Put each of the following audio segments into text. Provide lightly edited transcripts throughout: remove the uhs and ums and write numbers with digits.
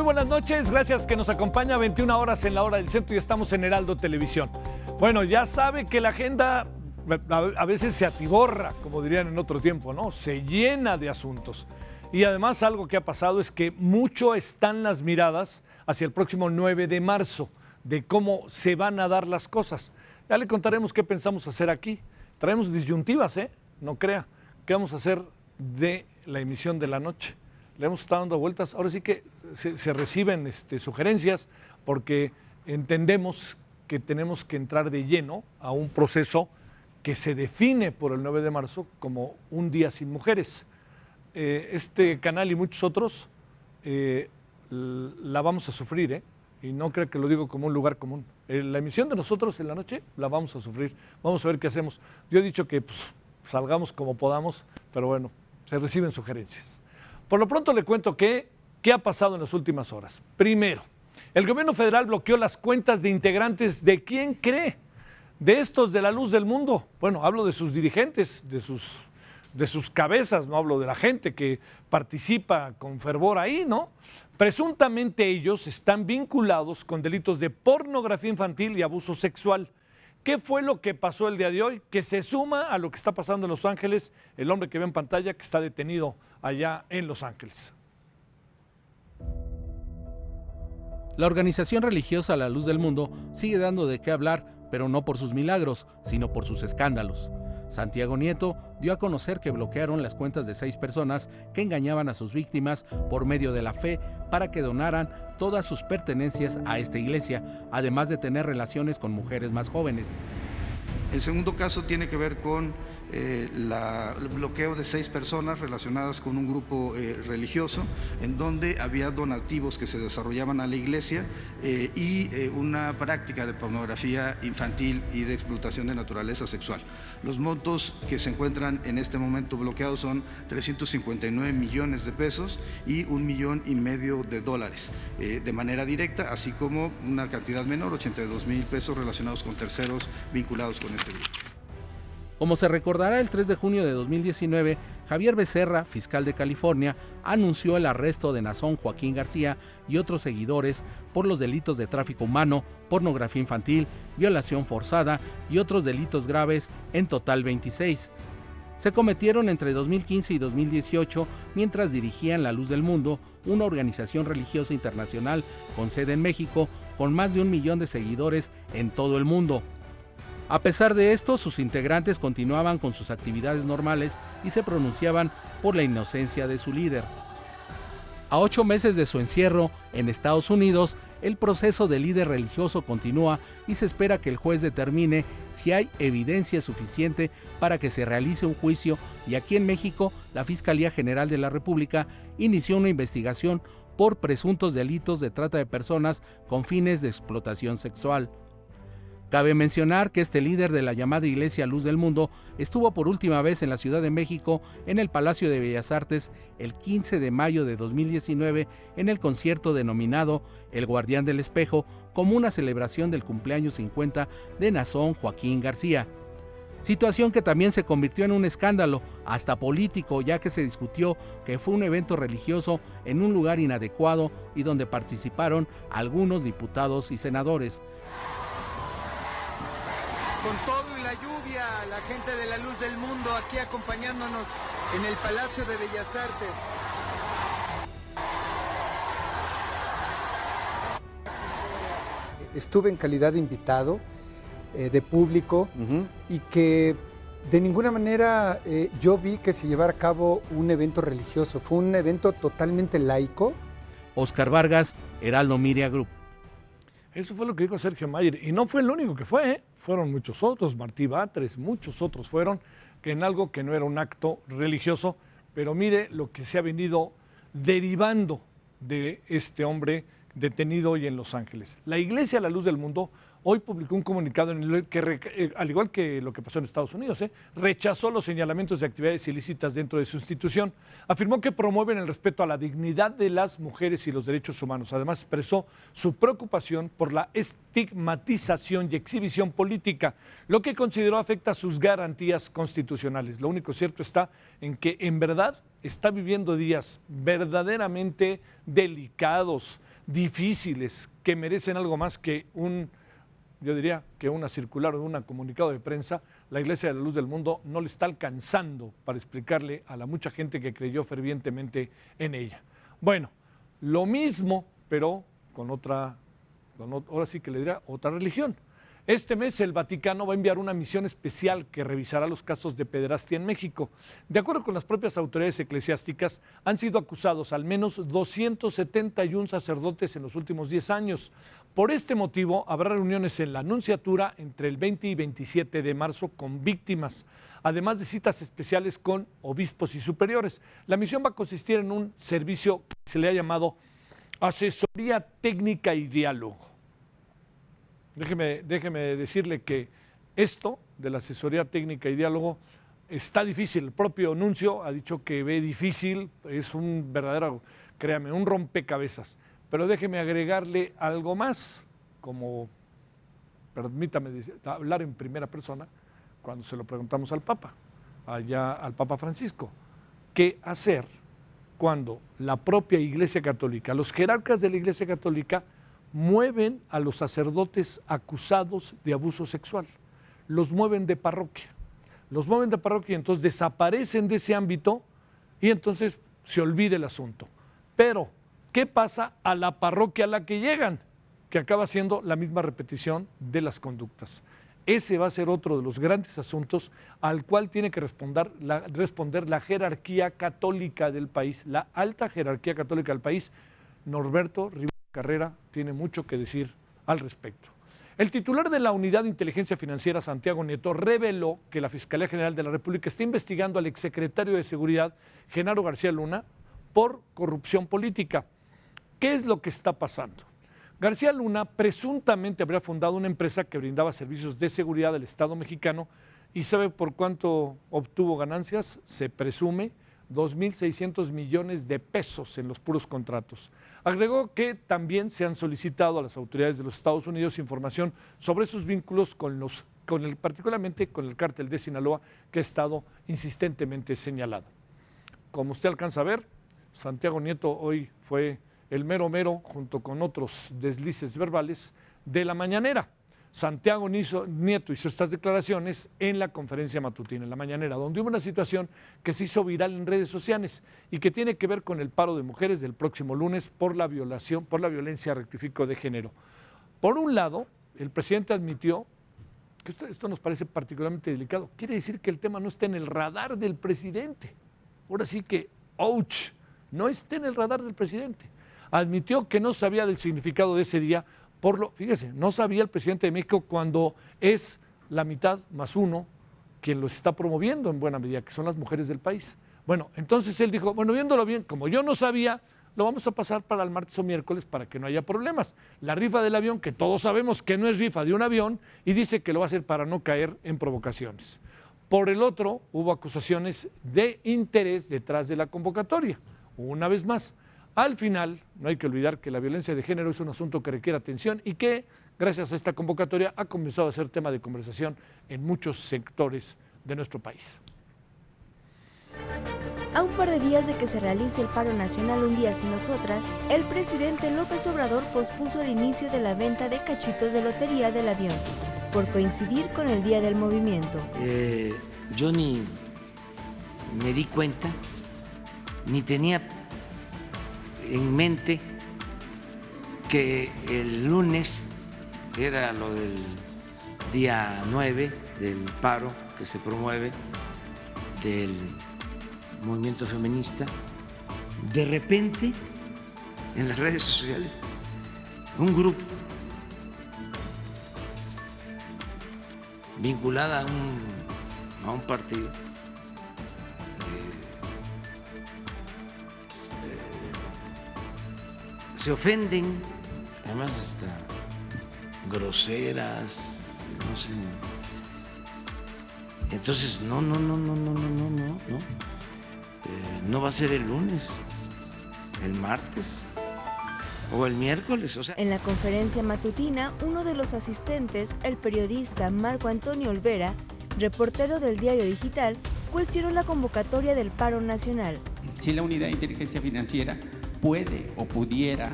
buenas noches, gracias que nos acompaña. 21 horas en la hora del centro y estamos en Heraldo Televisión. Bueno, ya sabe que la agenda a veces se atiborra, como dirían en otro tiempo, ¿no? Se llena de asuntos. Y además algo que ha pasado es que mucho están las miradas hacia el próximo 9 de marzo, de cómo se van a dar las cosas. Ya le contaremos qué pensamos hacer aquí. Traemos disyuntivas, no crea. ¿Qué vamos a hacer de la emisión de la noche? Le hemos estado dando vueltas. Ahora sí que se reciben sugerencias porque entendemos que tenemos que entrar de lleno a un proceso que se define por el 9 de marzo como un día sin mujeres. Este canal y muchos otros la vamos a sufrir, y no creo que lo digo como un lugar común. La emisión de nosotros en la noche la vamos a sufrir. Vamos a ver qué hacemos. Yo he dicho que salgamos como podamos, pero bueno, se reciben sugerencias. Por lo pronto le cuento qué ha pasado en las últimas horas. Primero, el gobierno federal bloqueó las cuentas de integrantes de ¿quién cree? De estos de la luz del mundo. Bueno, hablo de sus dirigentes, de sus cabezas, no hablo de la gente que participa con fervor ahí, ¿no? Presuntamente ellos están vinculados con delitos de pornografía infantil y abuso sexual. ¿Qué fue lo que pasó el día de hoy? Que se suma a lo que está pasando en Los Ángeles, el hombre que ve en pantalla que está detenido allá en Los Ángeles. La organización religiosa La Luz del Mundo sigue dando de qué hablar, pero no por sus milagros, sino por sus escándalos. Santiago Nieto dio a conocer que bloquearon las cuentas de 6 personas que engañaban a sus víctimas por medio de la fe para que donaran todas sus pertenencias a esta iglesia, además de tener relaciones con mujeres más jóvenes. El segundo caso tiene que ver con el bloqueo de 6 personas relacionadas con un grupo religioso en donde había donativos que se desarrollaban a la iglesia y una práctica de pornografía infantil y de explotación de naturaleza sexual. Los montos que se encuentran en este momento bloqueados son 359 millones de pesos y $1,5 millones de dólares de manera directa, así como una cantidad menor, 82,000 pesos relacionados con terceros vinculados con este grupo. Como se recordará, el 3 de junio de 2019, Javier Becerra, fiscal de California, anunció el arresto de Nazón Joaquín García y otros seguidores por los delitos de tráfico humano, pornografía infantil, violación forzada y otros delitos graves, en total 26. Se cometieron entre 2015 y 2018 mientras dirigían La Luz del Mundo, una organización religiosa internacional con sede en México, con más de 1 millón de seguidores en todo el mundo. A pesar de esto, sus integrantes continuaban con sus actividades normales y se pronunciaban por la inocencia de su líder. A 8 meses de su encierro en Estados Unidos, el proceso del líder religioso continúa y se espera que el juez determine si hay evidencia suficiente para que se realice un juicio, y aquí en México, la Fiscalía General de la República inició una investigación por presuntos delitos de trata de personas con fines de explotación sexual. Cabe mencionar que este líder de la llamada Iglesia Luz del Mundo estuvo por última vez en la Ciudad de México en el Palacio de Bellas Artes el 15 de mayo de 2019 en el concierto denominado El Guardián del Espejo, como una celebración del cumpleaños 50 de Nazón Joaquín García. Situación que también se convirtió en un escándalo, hasta político, ya que se discutió que fue un evento religioso en un lugar inadecuado y donde participaron algunos diputados y senadores. Con todo y la lluvia, la gente de La Luz del Mundo aquí acompañándonos en el Palacio de Bellas Artes. Estuve en calidad de invitado, de público, y que de ninguna manera yo vi que se llevara a cabo un evento religioso. Fue un evento totalmente laico. Oscar Vargas, Heraldo Media Group. Eso fue lo que dijo Sergio Mayer, y no fue el único que fue, fueron muchos otros, Martí Batres, muchos otros fueron, que en algo que no era un acto religioso, pero mire lo que se ha venido derivando de este hombre detenido hoy en Los Ángeles. La Iglesia La Luz del Mundo hoy publicó un comunicado en el que, al igual que lo que pasó en Estados Unidos, rechazó los señalamientos de actividades ilícitas dentro de su institución. Afirmó que promueven el respeto a la dignidad de las mujeres y los derechos humanos. Además, expresó su preocupación por la estigmatización y exhibición política, lo que consideró afecta sus garantías constitucionales. Lo único cierto está en que, en verdad, está viviendo días verdaderamente delicados, difíciles, que merecen algo más que yo diría que una circular o un comunicado de prensa. La Iglesia de la Luz del Mundo no le está alcanzando para explicarle a la mucha gente que creyó fervientemente en ella. Bueno, lo mismo, pero ahora sí que le diría otra religión. Este mes el Vaticano va a enviar una misión especial que revisará los casos de pederastia en México. De acuerdo con las propias autoridades eclesiásticas, han sido acusados al menos 271 sacerdotes en los últimos 10 años. Por este motivo, habrá reuniones en la Nunciatura entre el 20 y 27 de marzo con víctimas, además de citas especiales con obispos y superiores. La misión va a consistir en un servicio que se le ha llamado Asesoría Técnica y Diálogo. Déjeme decirle que esto de la asesoría técnica y diálogo está difícil. El propio nuncio ha dicho que ve difícil, es un verdadero, créame, un rompecabezas. Pero déjeme agregarle algo más, como, permítame hablar en primera persona, cuando se lo preguntamos al Papa, allá al Papa Francisco. ¿Qué hacer cuando la propia Iglesia Católica, los jerarcas de la Iglesia Católica, mueven a los sacerdotes acusados de abuso sexual? Los mueven de parroquia. Y entonces desaparecen de ese ámbito y entonces se olvida el asunto. Pero, ¿qué pasa a la parroquia a la que llegan? Que acaba siendo la misma repetición de las conductas. Ese va a ser otro de los grandes asuntos al cual tiene que responder la jerarquía católica del país, la alta jerarquía católica del país. Norberto Rivera Carrera tiene mucho que decir al respecto. El titular de la Unidad de Inteligencia Financiera, Santiago Nieto, reveló que la Fiscalía General de la República está investigando al exsecretario de Seguridad, Genaro García Luna, por corrupción política. ¿Qué es lo que está pasando? García Luna presuntamente habría fundado una empresa que brindaba servicios de seguridad del Estado mexicano y ¿sabe por cuánto obtuvo ganancias? Se presume 2.600 millones de pesos en los puros contratos. Agregó que también se han solicitado a las autoridades de los Estados Unidos información sobre sus vínculos particularmente con el cártel de Sinaloa, que ha estado insistentemente señalado. Como usted alcanza a ver, Santiago Nieto hoy fue el mero junto con otros deslices verbales de la mañanera. Santiago Nieto hizo estas declaraciones en la conferencia matutina, en la mañanera, donde hubo una situación que se hizo viral en redes sociales y que tiene que ver con el paro de mujeres del próximo lunes por la violencia, rectifico, de género. Por un lado, el presidente admitió que esto nos parece particularmente delicado. Quiere decir que el tema no está en el radar del presidente. Ahora sí que, ouch, no está en el radar del presidente. Admitió que no sabía del significado de ese día. Fíjese, no sabía el presidente de México cuando es la mitad más uno quien lo está promoviendo en buena medida, que son las mujeres del país. Bueno, entonces él dijo, bueno, viéndolo bien, como yo no sabía, lo vamos a pasar para el martes o miércoles para que no haya problemas. La rifa del avión, que todos sabemos que no es rifa de un avión, y dice que lo va a hacer para no caer en provocaciones. Por el otro, hubo acusaciones de interés detrás de la convocatoria. Una vez más, al final, no hay que olvidar que la violencia de género es un asunto que requiere atención y que, gracias a esta convocatoria, ha comenzado a ser tema de conversación en muchos sectores de nuestro país. A un par de días de que se realice el paro nacional Un Día Sin Nosotras, el presidente López Obrador pospuso el inicio de la venta de cachitos de lotería del avión, por coincidir con el Día del Movimiento. Yo ni me di cuenta, ni tenía en mente que el lunes era lo del día 9 del paro que se promueve del movimiento feminista. De repente, en las redes sociales, un grupo vinculado a un partido se ofenden, además hasta groseras, no sé. Entonces, no va a ser el lunes, el martes o el miércoles. O sea. En la conferencia matutina, uno de los asistentes, el periodista Marco Antonio Olvera, reportero del Diario Digital, cuestionó la convocatoria del paro nacional. Si la Unidad de Inteligencia Financiera puede o pudiera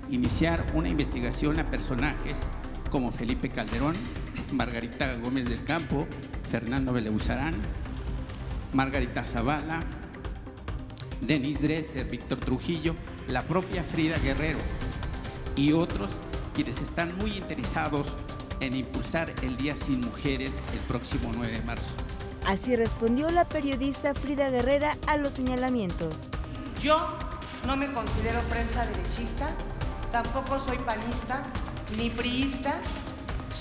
iniciar una investigación a personajes como Felipe Calderón, Margarita Gómez del Campo, Fernando Beleuzarán, Margarita Zavala, Denise Dresser, Víctor Trujillo, la propia Frida Guerrero y otros quienes están muy interesados en impulsar el Día Sin Mujeres el próximo 9 de marzo. Así respondió la periodista Frida Guerrera a los señalamientos. Yo no me considero prensa derechista, tampoco soy panista ni priista.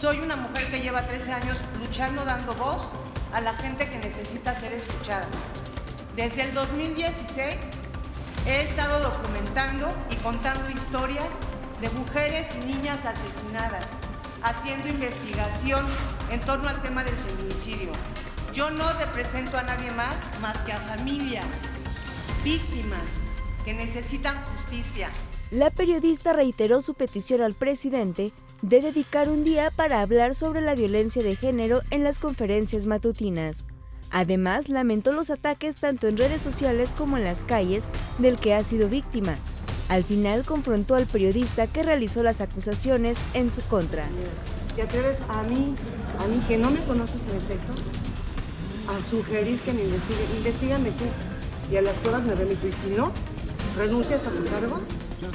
Soy una mujer que lleva 13 años luchando, dando voz a la gente que necesita ser escuchada. Desde el 2016 he estado documentando y contando historias de mujeres y niñas asesinadas, haciendo investigación en torno al tema del feminicidio. Yo no represento a nadie más que a familias, víctimas que necesitan justicia. La periodista reiteró su petición al presidente de dedicar un día para hablar sobre la violencia de género en las conferencias matutinas. Además, lamentó los ataques tanto en redes sociales como en las calles del que ha sido víctima. Al final confrontó al periodista que realizó las acusaciones en su contra. ¿Te atreves a mí que no me conoces en efecto, a sugerir que me investigue? Investígame tú y a las pruebas me remito. Y si no, renuncias a tu cargo,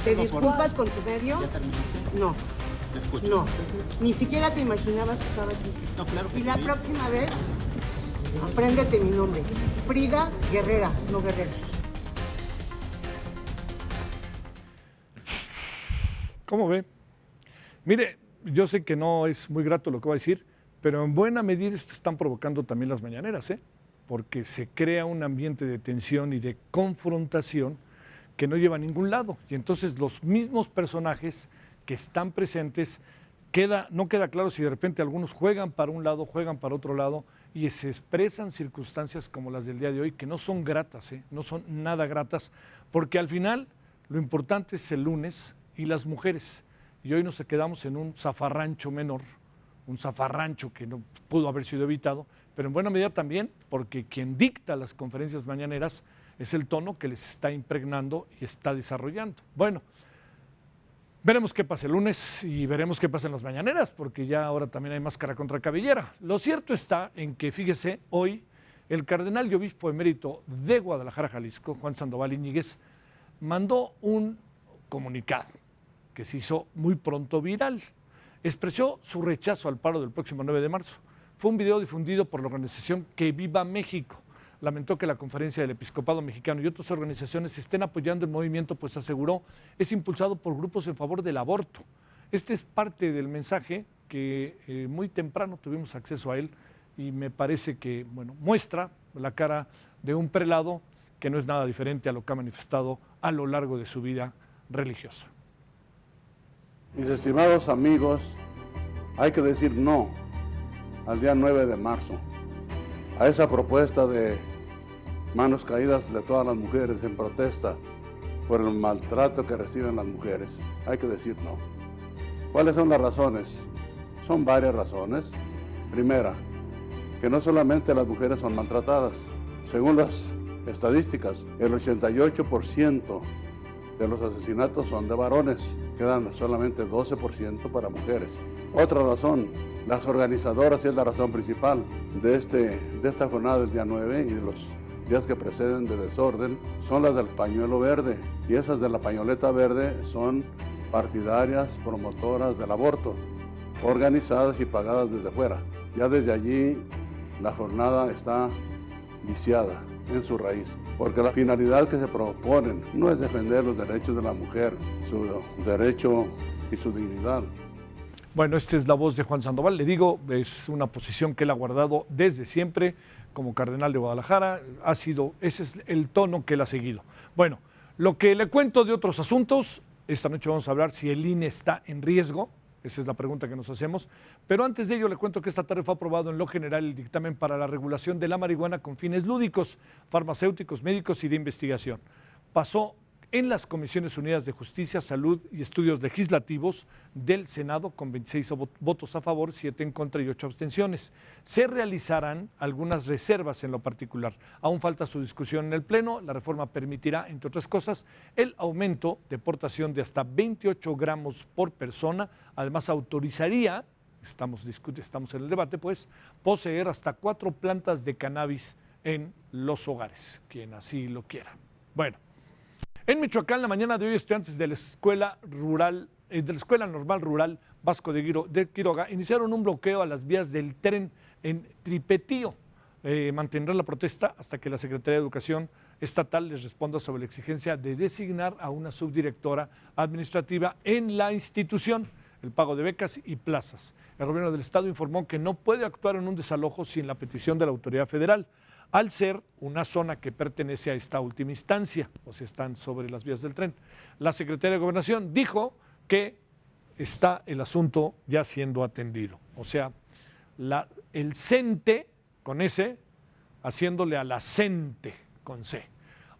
te disculpas con tu medio. No, no, ni siquiera te imaginabas que estaba aquí. No, claro que y la sí. próxima vez, apréndete mi nombre, Frida Guerrera, no Guerrera. ¿Cómo ve? Mire, yo sé que no es muy grato lo que voy a decir, pero en buena medida están provocando también las mañaneras, porque se crea un ambiente de tensión y de confrontación que no lleva a ningún lado. Y entonces los mismos personajes que están presentes, no queda claro si de repente algunos juegan para un lado, juegan para otro lado, y se expresan circunstancias como las del día de hoy, que no son gratas, no son nada gratas, porque al final lo importante es el lunes y las mujeres. Y hoy nos quedamos en un zafarrancho menor, un zafarrancho que no pudo haber sido evitado, pero en buena medida también porque quien dicta las conferencias mañaneras es el tono que les está impregnando y está desarrollando. Bueno, veremos qué pasa el lunes y veremos qué pasa en las mañaneras, porque ya ahora también hay máscara contra cabellera. Lo cierto está en que, fíjese, hoy el cardenal y obispo emérito de Guadalajara, Jalisco, Juan Sandoval Íñiguez, mandó un comunicado que se hizo muy pronto viral. Expresó su rechazo al paro del próximo 9 de marzo. Fue un video difundido por la organización Que Viva México. Lamentó que la Conferencia del Episcopado Mexicano y otras organizaciones estén apoyando el movimiento, pues aseguró es impulsado por grupos en favor del aborto. Este es parte del mensaje que muy temprano tuvimos acceso a él y me parece que muestra la cara de un prelado que no es nada diferente a lo que ha manifestado a lo largo de su vida religiosa. Mis estimados amigos, hay que decir no al día 9 de marzo, a esa propuesta de manos caídas de todas las mujeres en protesta por el maltrato que reciben las mujeres. Hay que decir no. ¿Cuáles son las razones? Son varias razones. Primera, que no solamente las mujeres son maltratadas. Según las estadísticas, el 88% de los asesinatos son de varones, quedan solamente 12% para mujeres. Otra razón, las organizadoras, y es la razón principal de esta jornada del día 9 y de los días que preceden de desorden, son las del pañuelo verde, y esas de la pañoleta verde son partidarias, promotoras del aborto, organizadas y pagadas desde fuera. Ya desde allí la jornada está viciada en su raíz, porque la finalidad que se proponen no es defender los derechos de la mujer, su derecho y su dignidad. Bueno, esta es la voz de Juan Sandoval. Le digo, es una posición que él ha guardado desde siempre como cardenal de Guadalajara. Ese es el tono que él ha seguido. Bueno, lo que le cuento de otros asuntos, esta noche vamos a hablar si el INE está en riesgo. Esa es la pregunta que nos hacemos. Pero antes de ello le cuento que esta tarde fue aprobado en lo general el dictamen para la regulación de la marihuana con fines lúdicos, farmacéuticos, médicos y de investigación. Pasó en las Comisiones Unidas de Justicia, Salud y Estudios Legislativos del Senado, con 26 votos a favor, 7 en contra y 8 abstenciones. Se realizarán algunas reservas en lo particular. Aún falta su discusión en el Pleno. La reforma permitirá, entre otras cosas, el aumento de portación de hasta 28 gramos por persona. Además, autorizaría, estamos en el debate, pues, poseer hasta 4 plantas de cannabis en los hogares, quien así lo quiera. Bueno. En Michoacán, la mañana de hoy, estudiantes de la Escuela Normal Rural Vasco de Quiroga iniciaron un bloqueo a las vías del tren en Tripetío. Mantendrán la protesta hasta que la Secretaría de Educación Estatal les responda sobre la exigencia de designar a una subdirectora administrativa en la institución, el pago de becas y plazas. El gobierno del estado informó que no puede actuar en un desalojo sin la petición de la autoridad federal, al ser una zona que pertenece a esta última instancia, o sea, están sobre las vías del tren. La Secretaría de Gobernación dijo que está el asunto ya siendo atendido. O sea, el CENTE, con S, haciéndole a la CENTE, con C.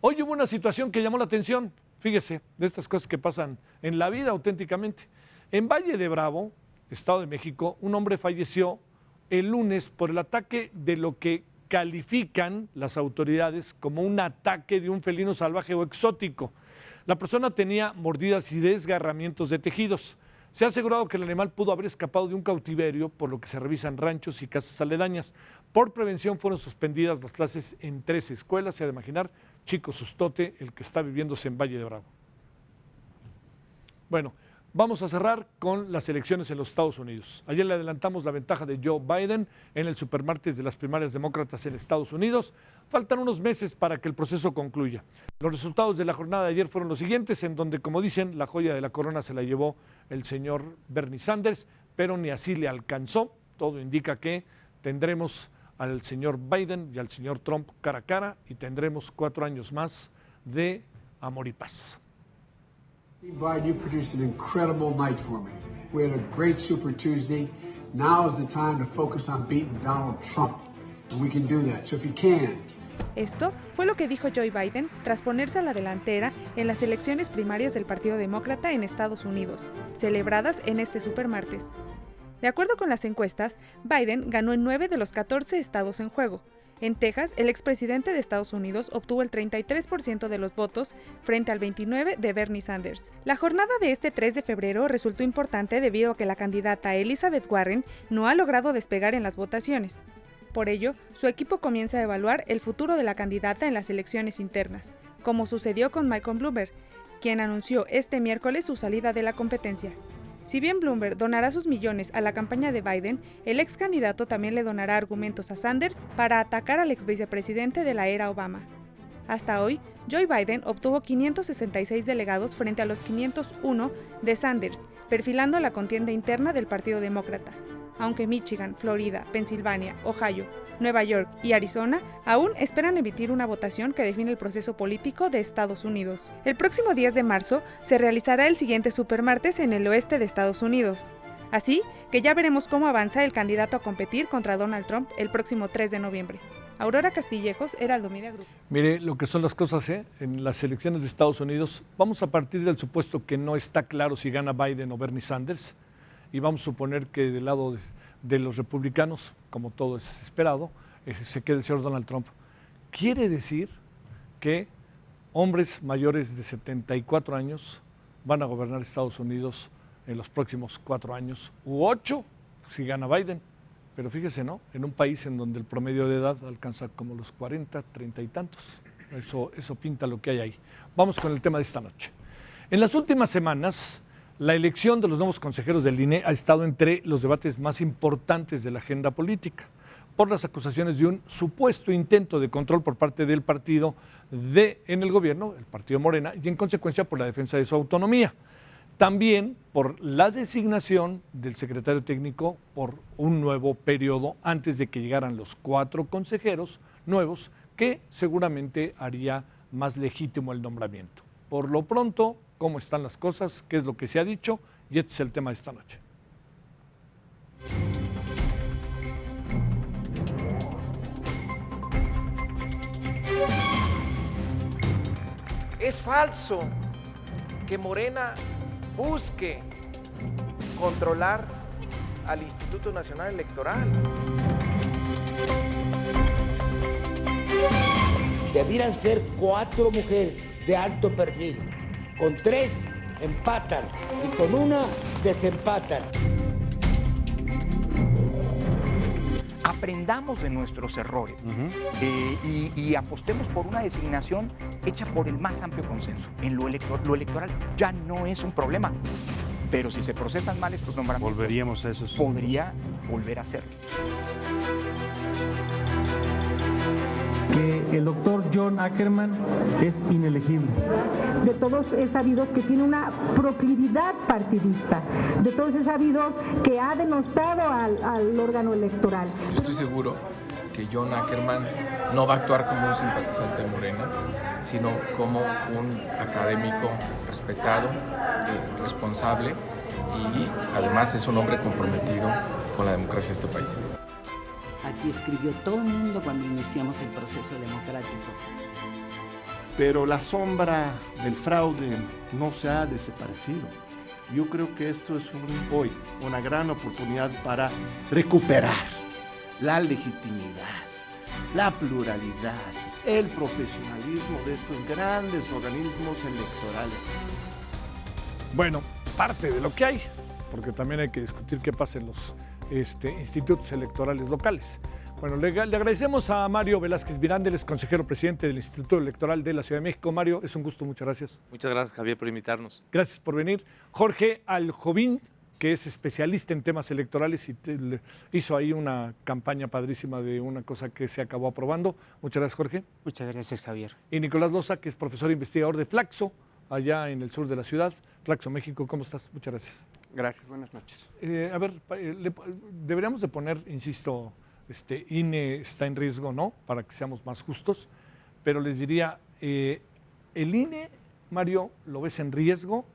Hoy hubo una situación que llamó la atención, fíjese, de estas cosas que pasan en la vida auténticamente. En Valle de Bravo, Estado de México, un hombre falleció el lunes por el ataque de lo que califican las autoridades como un ataque de un felino salvaje o exótico. La persona tenía mordidas y desgarramientos de tejidos. Se ha asegurado que el animal pudo haber escapado de un cautiverio, por lo que se revisan ranchos y casas aledañas. Por prevención fueron suspendidas las clases en 3 escuelas. Se ha de imaginar, chico sustote, el que está viviéndose en Valle de Bravo. Bueno, vamos a cerrar con las elecciones en los Estados Unidos. Ayer le adelantamos la ventaja de Joe Biden en el supermartes de las primarias demócratas en Estados Unidos. Faltan unos meses para que el proceso concluya. Los resultados de la jornada de ayer fueron los siguientes, en donde, como dicen, la joya de la corona se la llevó el señor Bernie Sanders, pero ni así le alcanzó. Todo indica que tendremos al señor Biden y al señor Trump cara a cara y tendremos 4 años más de amor y paz. Biden, you produced an incredible night for me. We had a great Super Tuesday. Now is the time to focus on beating Donald Trump. And we can do that. So if you can. Esto fue lo que dijo Joe Biden tras ponerse a la delantera en las elecciones primarias del Partido Demócrata en Estados Unidos, celebradas en este supermartes. De acuerdo con las encuestas, Biden ganó en 9 de los 14 estados en juego. En Texas, el expresidente de Estados Unidos obtuvo el 33% de los votos frente al 29% de Bernie Sanders. La jornada de este 3 de febrero resultó importante debido a que la candidata Elizabeth Warren no ha logrado despegar en las votaciones. Por ello, su equipo comienza a evaluar el futuro de la candidata en las elecciones internas, como sucedió con Michael Bloomberg, quien anunció este miércoles su salida de la competencia. Si bien Bloomberg donará sus millones a la campaña de Biden, el ex candidato también le donará argumentos a Sanders para atacar al ex vicepresidente de la era Obama. Hasta hoy, Joe Biden obtuvo 566 delegados frente a los 501 de Sanders, perfilando la contienda interna del Partido Demócrata. Aunque Michigan, Florida, Pensilvania, Ohio, Nueva York y Arizona aún esperan emitir una votación que define el proceso político de Estados Unidos. El próximo 10 de marzo se realizará el siguiente supermartes en el oeste de Estados Unidos. Así que ya veremos cómo avanza el candidato a competir contra Donald Trump el próximo 3 de noviembre. Aurora Castillejos, Heraldo Media Group. Mire lo que son las cosas, en las elecciones de Estados Unidos. Vamos a partir del supuesto que no está claro si gana Biden o Bernie Sanders. Y vamos a suponer que del lado de los republicanos, como todo es esperado, se quede el señor Donald Trump. Quiere decir que hombres mayores de 74 años van a gobernar Estados Unidos en los próximos 4 años, u 8 si gana Biden. Pero fíjese, ¿no? En un país en donde el promedio de edad alcanza como los 40, 30 y tantos. Eso pinta lo que hay ahí. Vamos con el tema de esta noche. En las últimas semanas, la elección de los nuevos consejeros del INE ha estado entre los debates más importantes de la agenda política, por las acusaciones de un supuesto intento de control por parte del partido en el gobierno, el partido Morena, y en consecuencia por la defensa de su autonomía. También por la designación del secretario técnico por un nuevo periodo antes de que llegaran los 4 consejeros nuevos, que seguramente haría más legítimo el nombramiento. Por lo pronto, cómo están las cosas, qué es lo que se ha dicho, y este es el tema de esta noche. Es falso que Morena busque controlar al Instituto Nacional Electoral. Debieran ser 4 mujeres de alto perfil. Con 3 empatan y con 1 desempatan. Aprendamos de nuestros errores y apostemos por una designación hecha por el más amplio consenso. En lo electoral ya no es un problema, pero si se procesan mal estos nombramientos, volveríamos a esos. Podría volver a serlo. Que el doctor John Ackerman es inelegible. De todos es sabido que tiene una proclividad partidista. De todos es sabido que ha denostado al órgano electoral. Yo estoy seguro que John Ackerman no va a actuar como un simpatizante de Morena, sino como un académico respetado, responsable y además es un hombre comprometido con la democracia de este país. Aquí escribió todo el mundo cuando iniciamos el proceso democrático. Pero la sombra del fraude no se ha desaparecido. Yo creo que esto es hoy una gran oportunidad para recuperar la legitimidad, la pluralidad, el profesionalismo de estos grandes organismos electorales. Bueno, parte de lo que hay, porque también hay que discutir qué pasa en los institutos electorales locales. Bueno, le agradecemos a Mario Velázquez Miranda, él es consejero presidente del Instituto Electoral de la Ciudad de México. Mario, es un gusto, muchas gracias. Muchas gracias, Javier, por invitarnos. Gracias por venir. Jorge Aljovín, que es especialista en temas electorales y hizo ahí una campaña padrísima de una cosa que se acabó aprobando. Muchas gracias, Jorge. Muchas gracias, Javier. Y Nicolás Loza, que es profesor e investigador de Flaxo, allá en el sur de la ciudad. Flaxo, México, ¿cómo estás? Muchas gracias. Gracias, buenas noches. A ver, deberíamos de poner, insisto, INE está en riesgo, ¿no? Para que seamos más justos, pero les diría, el INE, Mario, ¿lo ves en riesgo?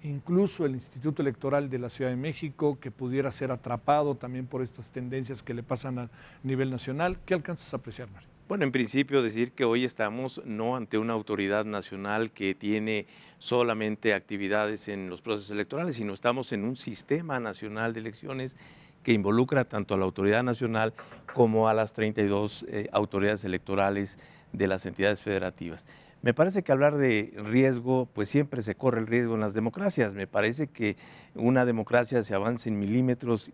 Incluso el Instituto Electoral de la Ciudad de México, que pudiera ser atrapado también por estas tendencias que le pasan a nivel nacional. ¿Qué alcanzas a apreciar, Mario? Bueno, en principio decir que hoy estamos no ante una autoridad nacional que tiene solamente actividades en los procesos electorales, sino estamos en un sistema nacional de elecciones que involucra tanto a la autoridad nacional como a las 32 autoridades electorales de las entidades federativas. Me parece que hablar de riesgo, pues siempre se corre el riesgo en las democracias. Me parece que una democracia se avanza en milímetros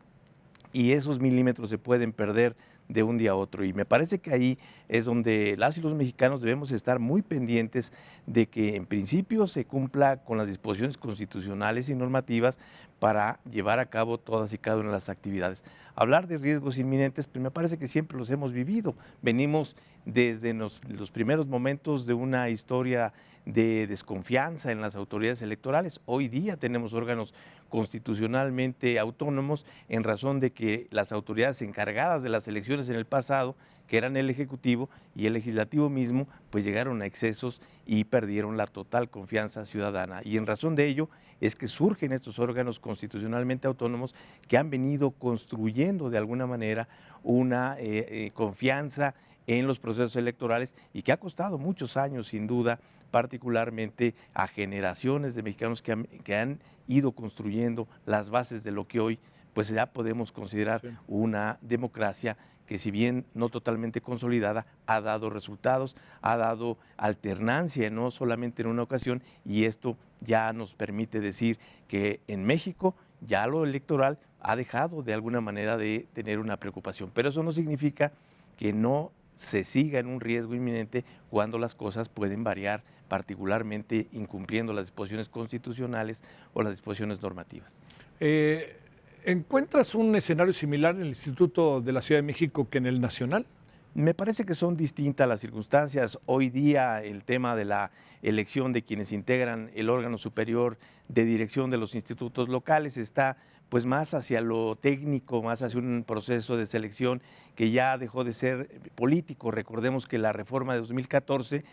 y esos milímetros se pueden perder de un día a otro. Y me parece que ahí es donde las y los mexicanos debemos estar muy pendientes de que en principio se cumpla con las disposiciones constitucionales y normativas para llevar a cabo todas y cada una de las actividades. Hablar de riesgos inminentes, pues me parece que siempre los hemos vivido. Venimos desde los primeros momentos de una historia de desconfianza en las autoridades electorales. Hoy día tenemos órganos constitucionalmente autónomos en razón de que las autoridades encargadas de las elecciones en el pasado, que eran el Ejecutivo y el Legislativo mismo, pues llegaron a excesos y perdieron la total confianza ciudadana. Y en razón de ello es que surgen estos órganos constitucionalmente autónomos que han venido construyendo de alguna manera una confianza en los procesos electorales y que ha costado muchos años, sin duda, particularmente a generaciones de mexicanos que han ido construyendo las bases de lo que hoy pues ya podemos considerar una democracia que, si bien no totalmente consolidada, ha dado resultados, ha dado alternancia, no solamente en una ocasión, y esto ya nos permite decir que en México ya lo electoral ha dejado de alguna manera de tener una preocupación. Pero eso no significa que no se siga en un riesgo inminente cuando las cosas pueden variar, particularmente incumpliendo las disposiciones constitucionales o las disposiciones normativas. ¿Encuentras un escenario similar en el Instituto de la Ciudad de México que en el nacional? Me parece que son distintas las circunstancias. Hoy día el tema de la elección de quienes integran el órgano superior de dirección de los institutos locales está pues más hacia lo técnico, más hacia un proceso de selección que ya dejó de ser político. Recordemos que la reforma de 2014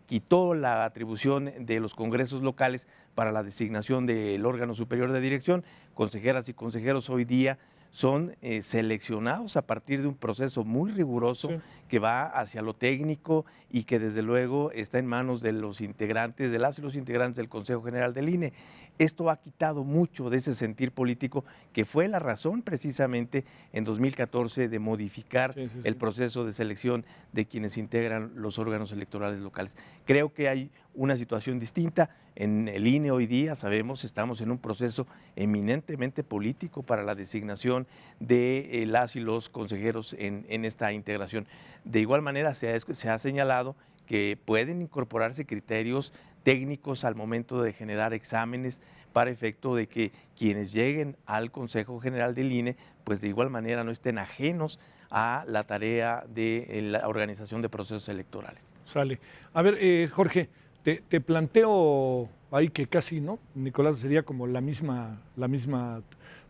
quitó la atribución de los congresos locales para la designación del órgano superior de dirección. Consejeras y consejeros hoy día son seleccionados a partir de un proceso muy riguroso que va hacia lo técnico y que desde luego está en manos de los integrantes, de las y los integrantes del Consejo General del INE. Esto ha quitado mucho de ese sentir político que fue la razón precisamente en 2014 de modificar el proceso de selección de quienes integran los órganos electorales locales. Creo que hay una situación distinta. En el INE hoy día, sabemos, estamos en un proceso eminentemente político para la designación de las y los consejeros en esta integración. De igual manera, se ha señalado que pueden incorporarse criterios técnicos al momento de generar exámenes para efecto de que quienes lleguen al Consejo General del INE, pues de igual manera no estén ajenos a la tarea de la organización de procesos electorales. Sale. A ver, Jorge, te planteo ahí que casi, ¿no? Nicolás, sería como la misma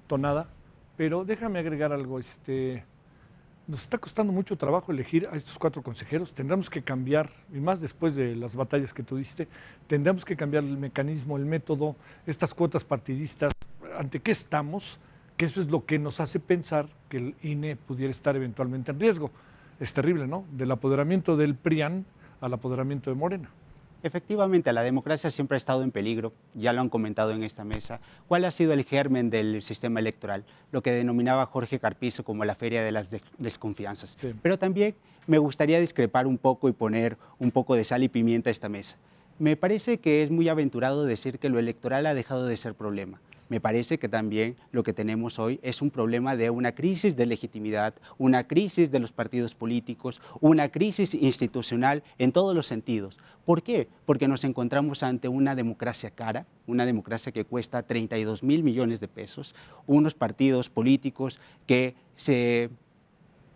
tonada, pero déjame agregar algo. Nos está costando mucho trabajo elegir a estos 4 consejeros. Tendremos que cambiar, y más después de las batallas que tú diste, tendremos que cambiar el mecanismo, el método, estas cuotas partidistas. ¿Ante qué estamos? Que eso es lo que nos hace pensar que el INE pudiera estar eventualmente en riesgo. Es terrible, ¿no? Del apoderamiento del PRIAN al apoderamiento de Morena. Efectivamente, la democracia siempre ha estado en peligro, ya lo han comentado en esta mesa. ¿Cuál ha sido el germen del sistema electoral? Lo que denominaba Jorge Carpizo como la feria de las desconfianzas. Sí. Pero también me gustaría discrepar un poco y poner un poco de sal y pimienta a esta mesa. Me parece que es muy aventurado decir que lo electoral ha dejado de ser problema. Me parece que también lo que tenemos hoy es un problema de una crisis de legitimidad, una crisis de los partidos políticos, una crisis institucional en todos los sentidos. ¿Por qué? Porque nos encontramos ante una democracia cara, una democracia que cuesta 32.000 millones de pesos, unos partidos políticos que se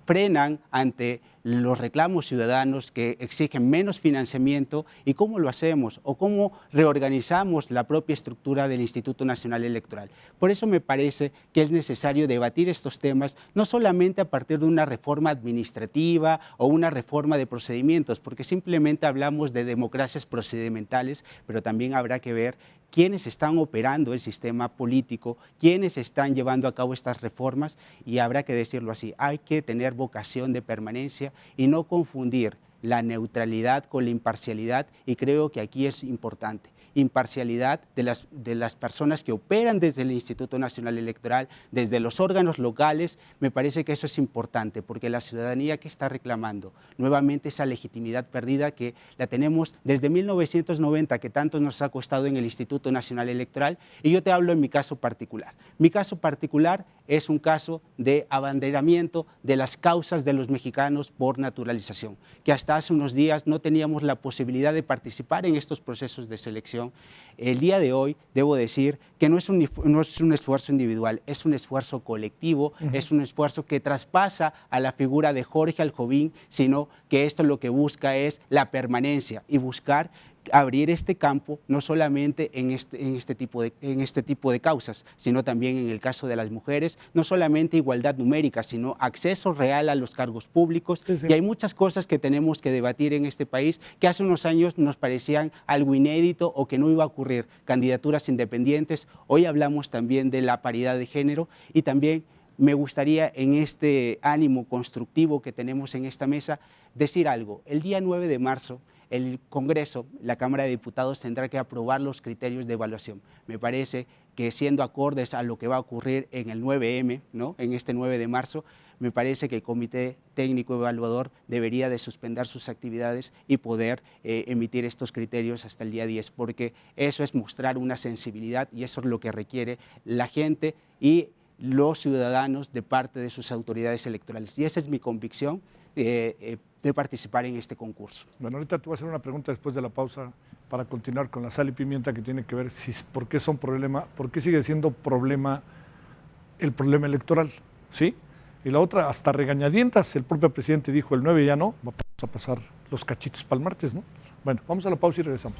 frenan ante los reclamos ciudadanos que exigen menos financiamiento y cómo lo hacemos o cómo reorganizamos la propia estructura del Instituto Nacional Electoral. Por eso me parece que es necesario debatir estos temas no solamente a partir de una reforma administrativa o una reforma de procedimientos, porque simplemente hablamos de democracias procedimentales, pero también habrá que ver quiénes están operando el sistema político, quiénes están llevando a cabo estas reformas, y habrá que decirlo así, hay que tener vocación de permanencia y no confundir la neutralidad con la imparcialidad, y creo que aquí es importante. Imparcialidad de las personas que operan desde el Instituto Nacional Electoral, desde los órganos locales. Me parece que eso es importante, porque la ciudadanía que está reclamando nuevamente esa legitimidad perdida que la tenemos desde 1990, que tanto nos ha costado en el Instituto Nacional Electoral, y yo te hablo en mi caso particular. Mi caso particular es un caso de abanderamiento de las causas de los mexicanos por naturalización, que hasta hace unos días no teníamos la posibilidad de participar en estos procesos de selección. El día de hoy debo decir que no es un esfuerzo individual, es un esfuerzo colectivo, es un esfuerzo que traspasa a la figura de Jorge Aljobín, sino que esto lo que busca es la permanencia y buscar abrir este campo no solamente en este tipo de causas, sino también en el caso de las mujeres, no solamente igualdad numérica, sino acceso real a los cargos públicos. Y hay muchas cosas que tenemos que debatir en este país que hace unos años nos parecían algo inédito o que no iba a ocurrir. Candidaturas independientes, hoy hablamos también de la paridad de género, y también me gustaría, en este ánimo constructivo que tenemos en esta mesa, decir algo. El día 9 de marzo, el Congreso, la Cámara de Diputados, tendrá que aprobar los criterios de evaluación. Me parece que, siendo acordes a lo que va a ocurrir en el 9M, ¿no?, en este 9 de marzo, me parece que el Comité Técnico Evaluador debería de suspender sus actividades y poder emitir estos criterios hasta el día 10, porque eso es mostrar una sensibilidad, y eso es lo que requiere la gente y los ciudadanos de parte de sus autoridades electorales. Y esa es mi convicción de participar en este concurso. Bueno, ahorita te voy a hacer una pregunta después de la pausa para continuar con la sal y pimienta, que tiene que ver por qué son problema, por qué sigue siendo problema el problema electoral, ¿sí? Y la otra, hasta regañadientas, el propio presidente dijo el 9 ya no, vamos a pasar los cachitos para el martes, ¿no? Bueno, vamos a la pausa y regresamos.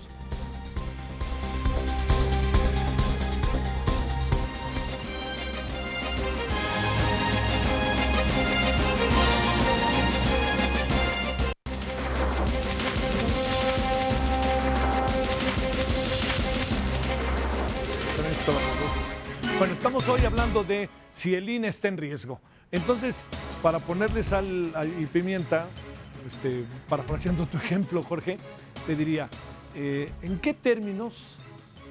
Bueno, estamos hoy hablando de si el INE está en riesgo. Entonces, para ponerle sal y pimienta, parafraseando tu ejemplo, Jorge, te diría, ¿en qué términos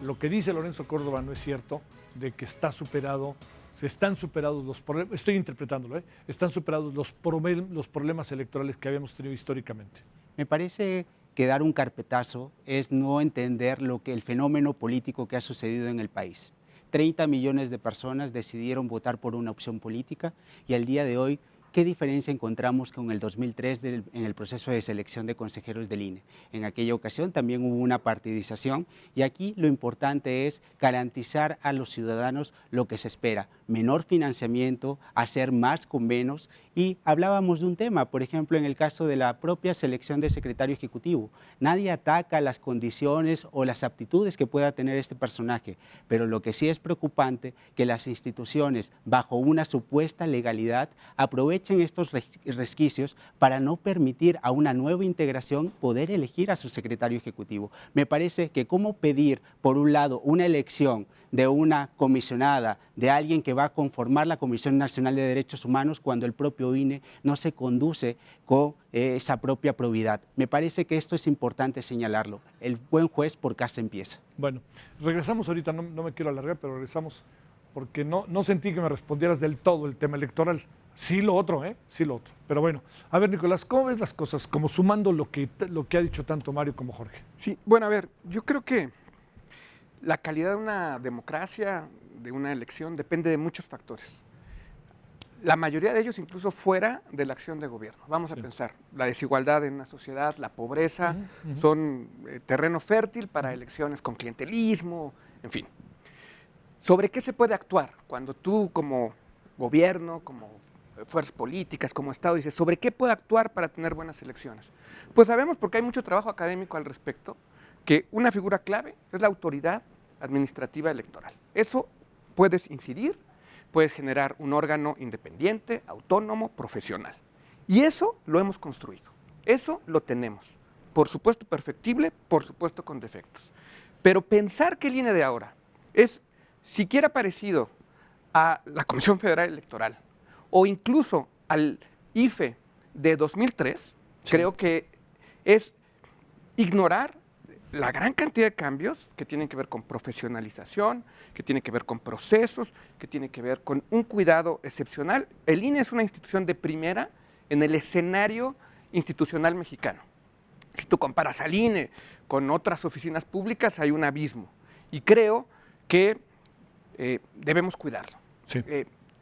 lo que dice Lorenzo Córdoba no es cierto de que están superados los problemas, estoy interpretándolo, están superados los problemas electorales que habíamos tenido históricamente? Me parece que dar un carpetazo es no entender el fenómeno político que ha sucedido en el país. 30 millones de personas decidieron votar por una opción política y al día de hoy, ¿qué diferencia encontramos con el 2003 en el proceso de selección de consejeros del INE? En aquella ocasión también hubo una partidización y aquí lo importante es garantizar a los ciudadanos lo que se espera, menor financiamiento, hacer más con menos. Y hablábamos de un tema, por ejemplo, en el caso de la propia selección de secretario ejecutivo. Nadie ataca las condiciones o las aptitudes que pueda tener este personaje, pero lo que sí es preocupante que las instituciones, bajo una supuesta legalidad, aprovechen estos resquicios para no permitir a una nueva integración poder elegir a su secretario ejecutivo. Me parece que cómo pedir, por un lado, una elección de una comisionada, de alguien que va a conformar la Comisión Nacional de Derechos Humanos cuando el propio INE no se conduce con esa propia probidad. Me parece que esto es importante señalarlo. El buen juez por casa empieza. Bueno, regresamos ahorita, no me quiero alargar, pero regresamos porque no sentí que me respondieras del todo el tema electoral. Sí lo otro, sí lo otro. Pero bueno, a ver, Nicolás, ¿cómo ves las cosas? Como sumando lo que ha dicho tanto Mario como Jorge. Sí, bueno, a ver, yo creo que la calidad de una democracia, de una elección, depende de muchos factores. La mayoría de ellos incluso fuera de la acción de gobierno. Vamos a pensar, la desigualdad en una sociedad, la pobreza, son terreno fértil para elecciones con clientelismo, en fin. ¿Sobre qué se puede actuar cuando tú como gobierno, como fuerzas políticas, como Estado, dices, ¿sobre qué puede actuar para tener buenas elecciones? Pues sabemos, porque hay mucho trabajo académico al respecto, que una figura clave es la autoridad administrativa electoral. Eso puedes incidir, puedes generar un órgano independiente, autónomo, profesional. Y eso lo hemos construido, eso lo tenemos. Por supuesto perfectible, por supuesto con defectos. Pero pensar que el INE de ahora es siquiera parecido a la Comisión Federal Electoral o incluso al IFE de 2003, creo que es ignorar la gran cantidad de cambios que tienen que ver con profesionalización, que tienen que ver con procesos, que tienen que ver con un cuidado excepcional. El INE es una institución de primera en el escenario institucional mexicano. Si tú comparas al INE con otras oficinas públicas, hay un abismo. Y creo que debemos cuidarlo. Sí.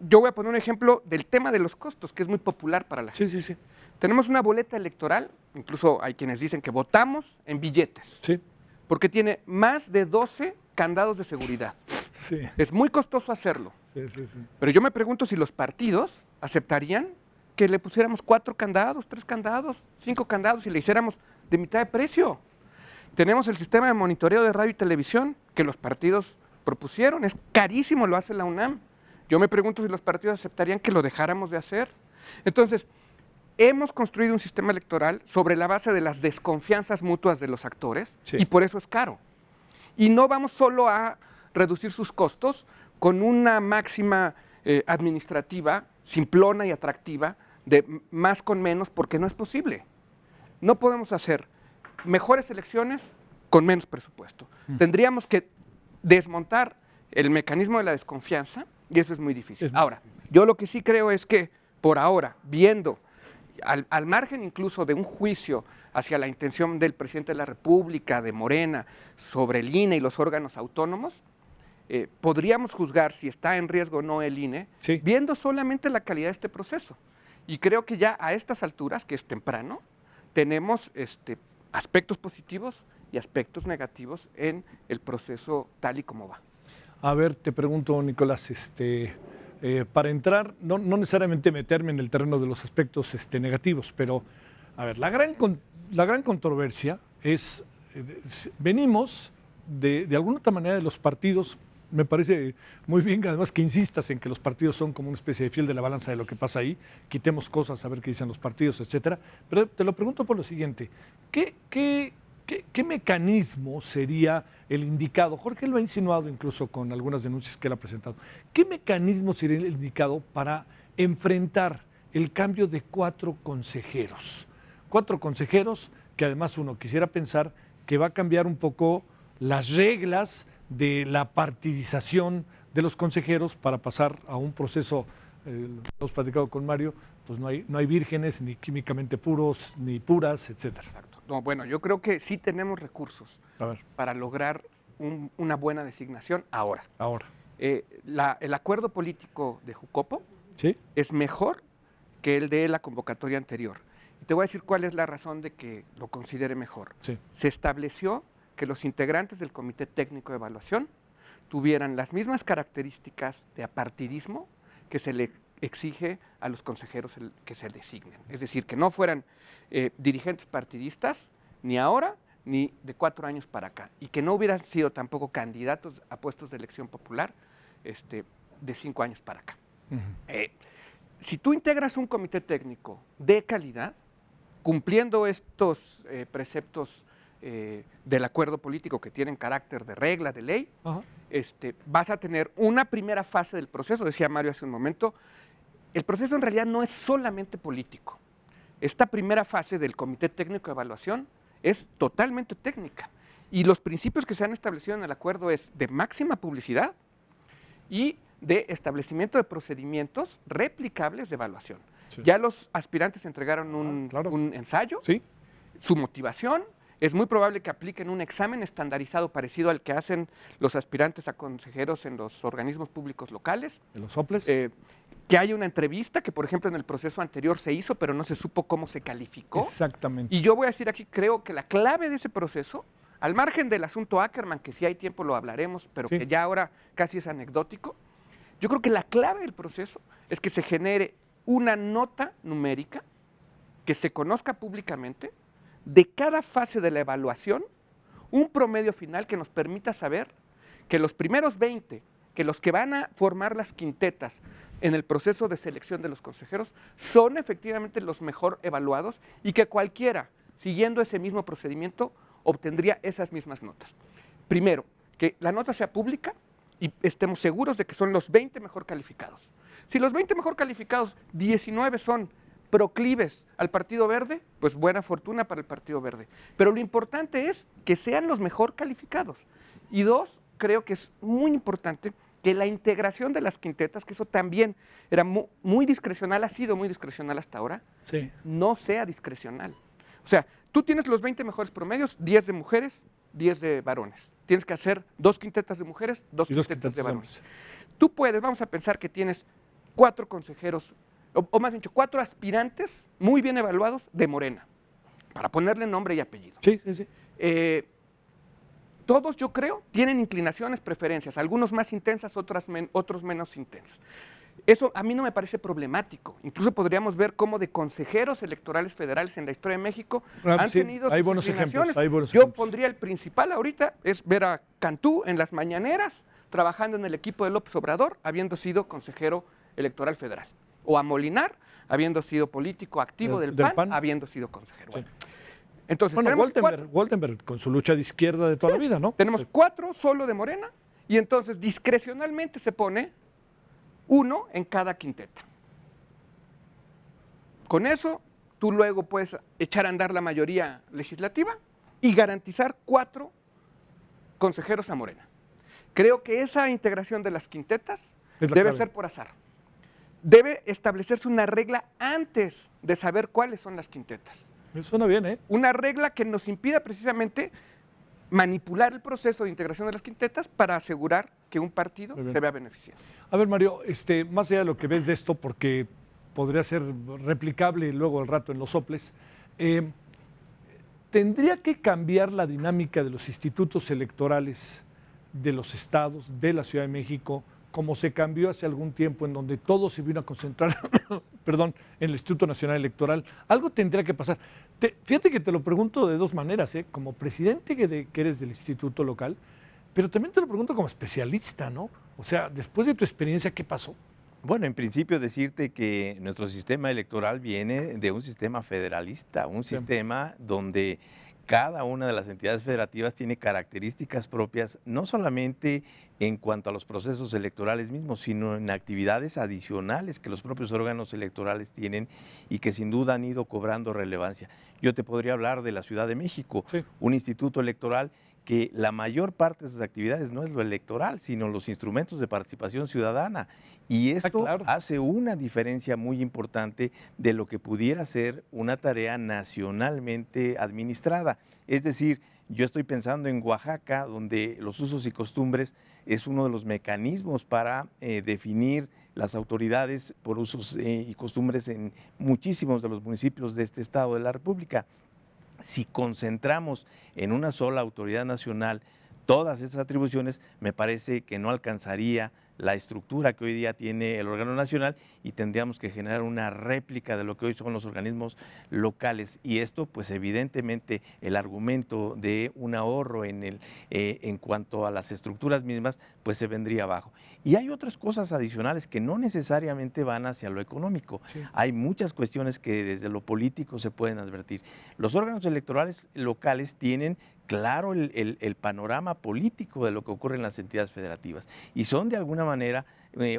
Yo voy a poner un ejemplo del tema de los costos, que es muy popular para la gente. Sí. Tenemos una boleta electoral, incluso hay quienes dicen que votamos en billetes, porque tiene más de 12 candados de seguridad. Sí. Es muy costoso hacerlo. Sí. Pero yo me pregunto si los partidos aceptarían que le pusiéramos 4 candados, 3 candados, 5 candados y le hiciéramos de mitad de precio. Tenemos el sistema de monitoreo de radio y televisión que los partidos propusieron, es carísimo, lo hace la UNAM. Yo me pregunto si los partidos aceptarían que lo dejáramos de hacer. Entonces, hemos construido un sistema electoral sobre la base de las desconfianzas mutuas de los actores y por eso es caro. Y no vamos solo a reducir sus costos con una máxima administrativa simplona y atractiva de más con menos, porque no es posible. No podemos hacer mejores elecciones con menos presupuesto. Tendríamos que desmontar el mecanismo de la desconfianza y eso es muy difícil. Ahora, yo lo que sí creo es que por ahora, viendo al margen incluso de un juicio hacia la intención del presidente de la República, de Morena, sobre el INE y los órganos autónomos, podríamos juzgar si está en riesgo o no el INE, viendo solamente la calidad de este proceso. Y creo que ya a estas alturas, que es temprano, tenemos aspectos positivos y aspectos negativos en el proceso tal y como va. A ver, te pregunto, Nicolás, para entrar, no necesariamente meterme en el terreno de los aspectos negativos, pero, a ver, la gran controversia es, venimos de alguna otra manera de los partidos. Me parece muy bien, además, que insistas en que los partidos son como una especie de fiel de la balanza de lo que pasa ahí, quitemos cosas, a ver qué dicen los partidos, etcétera. Pero te lo pregunto por lo siguiente, ¿qué ¿qué mecanismo sería el indicado? Jorge lo ha insinuado incluso con algunas denuncias que él ha presentado. ¿Qué mecanismo sería el indicado para enfrentar el cambio de 4 consejeros? 4 consejeros que además uno quisiera pensar que va a cambiar un poco las reglas de la partidización de los consejeros para pasar a un proceso, hemos platicado con Mario, pues no hay vírgenes, ni químicamente puros, ni puras, etcétera. No, bueno, yo creo que sí tenemos recursos para lograr una buena designación ahora. El acuerdo político de Jucopo es mejor que el de la convocatoria anterior. Y te voy a decir cuál es la razón de que lo considere mejor. Se estableció que los integrantes del Comité Técnico de Evaluación tuvieran las mismas características de apartidismo que se le exige a los consejeros que se designen. Es decir, que no fueran dirigentes partidistas ni ahora ni de 4 años para acá, y que no hubieran sido tampoco candidatos a puestos de elección popular de 5 años para acá. Si tú integras un comité técnico de calidad, cumpliendo estos preceptos del acuerdo político que tienen carácter de regla, de ley, vas a tener una primera fase del proceso. Decía Mario hace un momento, el proceso en realidad no es solamente político. Esta primera fase del Comité Técnico de Evaluación es totalmente técnica, y los principios que se han establecido en el acuerdo es de máxima publicidad y de establecimiento de procedimientos replicables de evaluación. Ya los aspirantes entregaron un ensayo, su motivación. Es muy probable que apliquen un examen estandarizado parecido al que hacen los aspirantes a consejeros en los organismos públicos locales. ¿En los soples? Que haya una entrevista, que por ejemplo en el proceso anterior se hizo, pero no se supo cómo se calificó. Exactamente. Y yo voy a decir aquí, creo que la clave de ese proceso, al margen del asunto Ackerman, que si hay tiempo lo hablaremos, pero que ya ahora casi es anecdótico, yo creo que la clave del proceso es que se genere una nota numérica que se conozca públicamente de cada fase de la evaluación, un promedio final que nos permita saber que los primeros 20, que los que van a formar las quintetas en el proceso de selección de los consejeros, son efectivamente los mejor evaluados, y que cualquiera, siguiendo ese mismo procedimiento, obtendría esas mismas notas. Primero, que la nota sea pública y estemos seguros de que son los 20 mejor calificados. Si los 20 mejor calificados, 19 son proclives al Partido Verde, pues buena fortuna para el Partido Verde. Pero lo importante es que sean los mejor calificados. Y 2, creo que es muy importante que la integración de las quintetas, que eso también era muy discrecional, ha sido muy discrecional hasta ahora, no sea discrecional. O sea, tú tienes los 20 mejores promedios, 10 de mujeres, 10 de varones. Tienes que hacer 2 quintetas de mujeres, 2 quintetas de varones. Tú puedes, vamos a pensar que tienes 4 consejeros, o más dicho, 4 aspirantes muy bien evaluados de Morena, para ponerle nombre y apellido. Todos, yo creo, tienen inclinaciones, preferencias, algunos más intensas, otros menos intensas. Eso a mí no me parece problemático. Incluso podríamos ver cómo de consejeros electorales federales en la historia de México han tenido hay sus buenos inclinaciones. ejemplos. Yo pondría el principal ahorita, es ver a Cantú en las mañaneras, trabajando en el equipo de López Obrador, habiendo sido consejero electoral federal. O a Molinar, habiendo sido político activo del PAN, habiendo sido consejero. Entonces, Woldenberg con su lucha de izquierda de toda la vida, ¿no? Tenemos 4 solo de Morena, y entonces discrecionalmente se pone 1 en cada quinteta. Con eso, tú luego puedes echar a andar la mayoría legislativa y garantizar 4 consejeros a Morena. Creo que esa integración de las quintetas debe ser por azar. Debe establecerse una regla antes de saber cuáles son las quintetas. Me suena bien, ¿eh? Una regla que nos impida precisamente manipular el proceso de integración de las quintetas para asegurar que un partido se vea beneficiado. A ver, Mario, más allá de lo que ves de esto, porque podría ser replicable luego al rato en los soples, ¿tendría que cambiar la dinámica de los institutos electorales de los estados, de la Ciudad de México, como se cambió hace algún tiempo, en donde todo se vino a concentrar en el Instituto Nacional Electoral? Algo tendría que pasar. Fíjate que te lo pregunto de 2 maneras, como presidente que eres del instituto local, pero también te lo pregunto como especialista, ¿no? O sea, después de tu experiencia, ¿qué pasó? Bueno, en principio decirte que nuestro sistema electoral viene de un sistema federalista, un sistema donde cada una de las entidades federativas tiene características propias, no solamente en cuanto a los procesos electorales mismos, sino en actividades adicionales que los propios órganos electorales tienen y que sin duda han ido cobrando relevancia. Yo te podría hablar de la Ciudad de México, un instituto electoral que la mayor parte de sus actividades no es lo electoral, sino los instrumentos de participación ciudadana. Y esto hace una diferencia muy importante de lo que pudiera ser una tarea nacionalmente administrada. Es decir, yo estoy pensando en Oaxaca, donde los usos y costumbres es uno de los mecanismos para definir las autoridades por usos y costumbres en muchísimos de los municipios de este estado de la República. Si concentramos en una sola autoridad nacional todas esas atribuciones, me parece que no alcanzaría la estructura que hoy día tiene el órgano nacional y tendríamos que generar una réplica de lo que hoy son los organismos locales. Y esto, pues evidentemente, el argumento de un ahorro en cuanto a las estructuras mismas, pues se vendría abajo. Y hay otras cosas adicionales que no necesariamente van hacia lo económico. Hay muchas cuestiones que desde lo político se pueden advertir. Los órganos electorales locales tienen claro el panorama político de lo que ocurre en las entidades federativas y son de alguna manera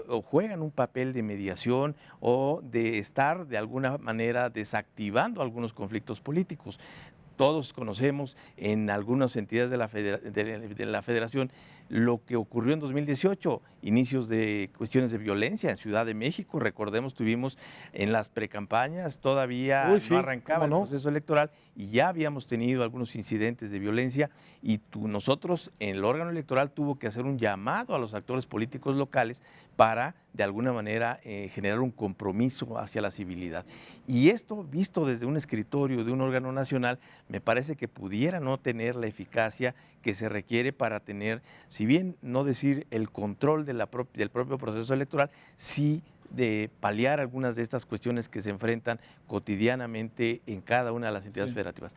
o juegan un papel de mediación o de estar de alguna manera desactivando algunos conflictos políticos. Todos conocemos en algunas entidades de la federación lo que ocurrió en 2018, inicios de cuestiones de violencia en Ciudad de México. Recordemos, tuvimos en las precampañas, todavía no arrancaba el proceso electoral y ya habíamos tenido algunos incidentes de violencia y nosotros en el órgano electoral tuvo que hacer un llamado a los actores políticos locales para de alguna manera generar un compromiso hacia la civilidad. Y esto, visto desde un escritorio de un órgano nacional, me parece que pudiera no tener la eficacia que se requiere para tener, si bien no decir el control del propio proceso electoral, sí de paliar algunas de estas cuestiones que se enfrentan cotidianamente en cada una de las entidades federativas.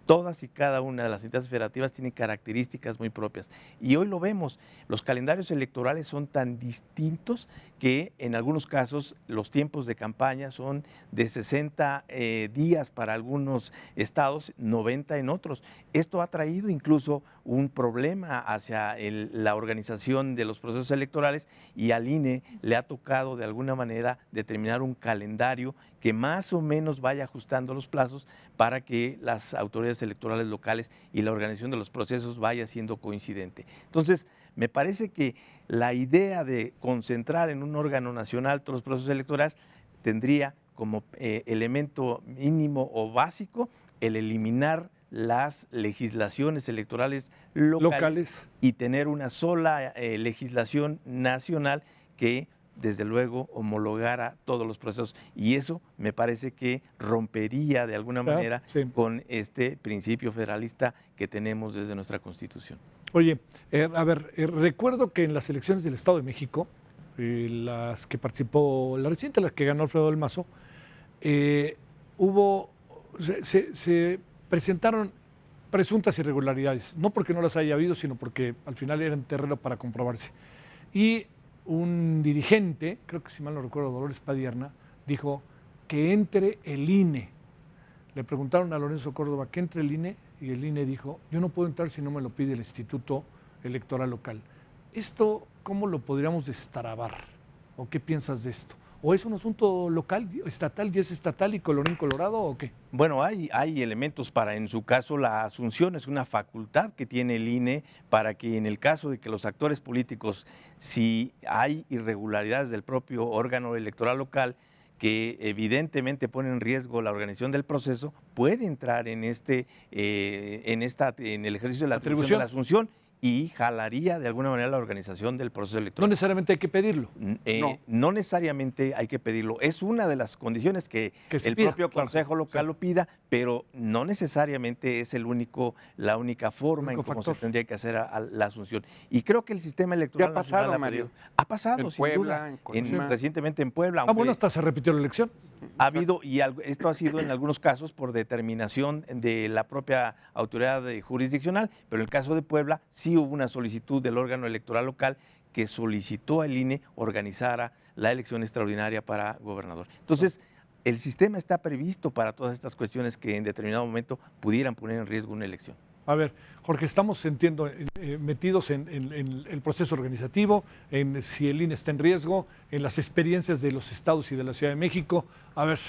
Todas y cada una de las entidades federativas tienen características muy propias. Y hoy lo vemos, los calendarios electorales son tan distintos que en algunos casos los tiempos de campaña son de 60 días para algunos estados, 90 en otros. Esto ha traído incluso un problema hacia la organización de los procesos electorales y al INE le ha tocado de alguna manera determinar un calendario que más o menos vaya ajustando los plazos para que las autoridades electorales locales y la organización de los procesos vaya siendo coincidente. Entonces, me parece que la idea de concentrar en un órgano nacional todos los procesos electorales tendría como elemento mínimo o básico el eliminar las legislaciones electorales locales y tener una sola legislación nacional que desde luego homologara todos los procesos y eso me parece que rompería de alguna manera con este principio federalista que tenemos desde nuestra Constitución. Oye, recuerdo que en las elecciones del Estado de México, las que participó, la reciente, las que ganó Alfredo del Mazo, se presentaron presuntas irregularidades, no porque no las haya habido, sino porque al final eran terreno para comprobarse. Y un dirigente, creo que si mal no recuerdo, Dolores Padierna, dijo que entre el INE. Le preguntaron a Lorenzo Córdoba que entre el INE y el INE dijo, yo no puedo entrar si no me lo pide el Instituto Electoral Local. ¿Esto cómo lo podríamos destrabar? ¿O qué piensas de esto? ¿O es un asunto local, estatal, y es estatal y colorín colorado o qué? Bueno, hay elementos para, en su caso, la asunción es una facultad que tiene el INE para que en el caso de que los actores políticos, si hay irregularidades del propio órgano electoral local, que evidentemente pone en riesgo la organización del proceso, puede entrar en el ejercicio de la atribución de la asunción y jalaría de alguna manera la organización del proceso electoral. No necesariamente hay que pedirlo. No necesariamente hay que pedirlo. Es una de las condiciones que el propio Consejo Local lo pida, pero no necesariamente es la única forma en cómo se tendría que hacer la asunción. Y creo que el sistema electoral nacional ha pasado, en sin Puebla, duda, recientemente en Puebla. Bueno, hasta se repitió la elección. Ha habido, y esto ha sido en algunos casos por determinación de la propia autoridad jurisdiccional, pero en el caso de Puebla sí hubo una solicitud del órgano electoral local que solicitó al INE organizara la elección extraordinaria para gobernador. Entonces, el sistema está previsto para todas estas cuestiones que en determinado momento pudieran poner en riesgo una elección. A ver, Jorge, estamos, entiendo, metidos en el proceso organizativo, en si el INE está en riesgo, en las experiencias de los estados y de la Ciudad de México. A ver,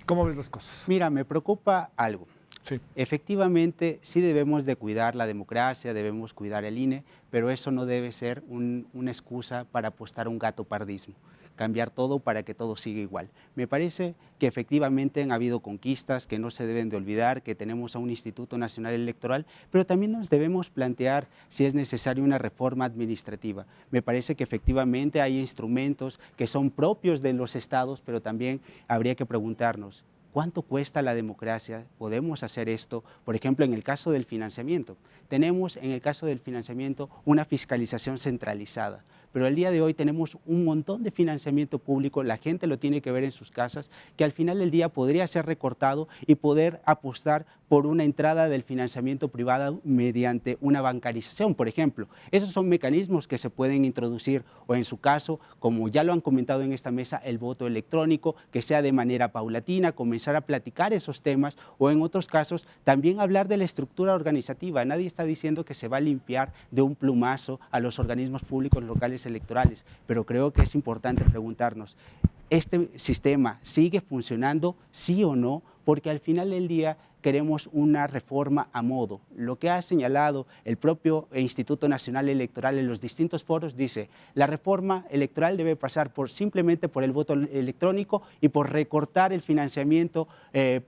¿cómo ves las cosas? Mira, me preocupa algo. Sí. Efectivamente, sí debemos de cuidar la democracia, debemos cuidar el INE, pero eso no debe ser una excusa para apostar un gatopardismo, cambiar todo para que todo siga igual. Me parece que efectivamente han habido conquistas que no se deben de olvidar, que tenemos a un Instituto Nacional Electoral, pero también nos debemos plantear si es necesaria una reforma administrativa. Me parece que efectivamente hay instrumentos que son propios de los estados, pero también habría que preguntarnos, ¿cuánto cuesta la democracia? ¿Podemos hacer esto? Por ejemplo, en el caso del financiamiento. Tenemos en el caso del financiamiento una fiscalización centralizada, pero al día de hoy tenemos un montón de financiamiento público, la gente lo tiene que ver en sus casas, que al final del día podría ser recortado y poder apostar por una entrada del financiamiento privado mediante una bancarización, por ejemplo. Esos son mecanismos que se pueden introducir, o en su caso, como ya lo han comentado en esta mesa, el voto electrónico, que sea de manera paulatina, comenzar a platicar esos temas, o en otros casos también hablar de la estructura organizativa. Nadie está diciendo que se va a limpiar de un plumazo a los organismos públicos locales electorales, pero creo que es importante preguntarnos, ¿este sistema sigue funcionando, sí o no? Porque al final del día queremos una reforma a modo. Lo que ha señalado el propio Instituto Nacional Electoral en los distintos foros dice, la reforma electoral debe pasar simplemente por el voto electrónico y por recortar el financiamiento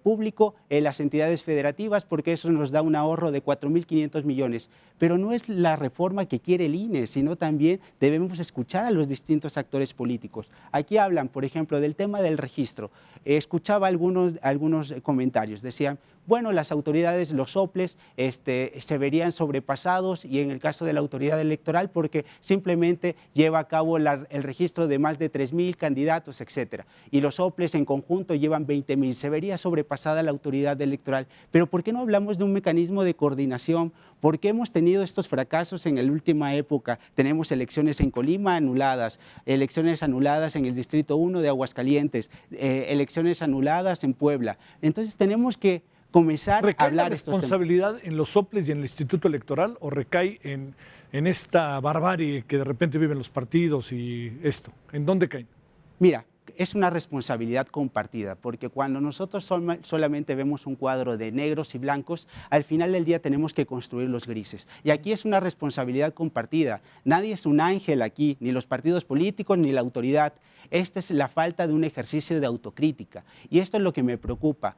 público en las entidades federativas, porque eso nos da un ahorro de 4.500 millones. Pero no es la reforma que quiere el INE, sino también debemos escuchar a los distintos actores políticos. Aquí hablan, por ejemplo, del tema del registro. Escuchaba algunos comentarios, decían, bueno, las autoridades, los soples, se verían sobrepasados, y en el caso de la autoridad electoral porque simplemente lleva a cabo el registro de más de 3.000 candidatos, etcétera. Y los soples en conjunto llevan 20.000, se vería sobrepasada la autoridad electoral. Pero ¿por qué no hablamos de un mecanismo de coordinación? ¿Por qué hemos tenido estos fracasos en la última época? Tenemos elecciones en Colima anuladas, elecciones anuladas en el Distrito 1 de Aguascalientes, elecciones anuladas en Puebla. Entonces tenemos que comenzar a hablar estos temas. ¿Recae la responsabilidad en los soples y en el Instituto Electoral, o recae en esta barbarie que de repente viven los partidos y esto? ¿En dónde caen? Mira, es una responsabilidad compartida, porque cuando nosotros solamente vemos un cuadro de negros y blancos, al final del día tenemos que construir los grises. Y aquí es una responsabilidad compartida. Nadie es un ángel aquí, ni los partidos políticos, ni la autoridad. Esta es la falta de un ejercicio de autocrítica. Y esto es lo que me preocupa.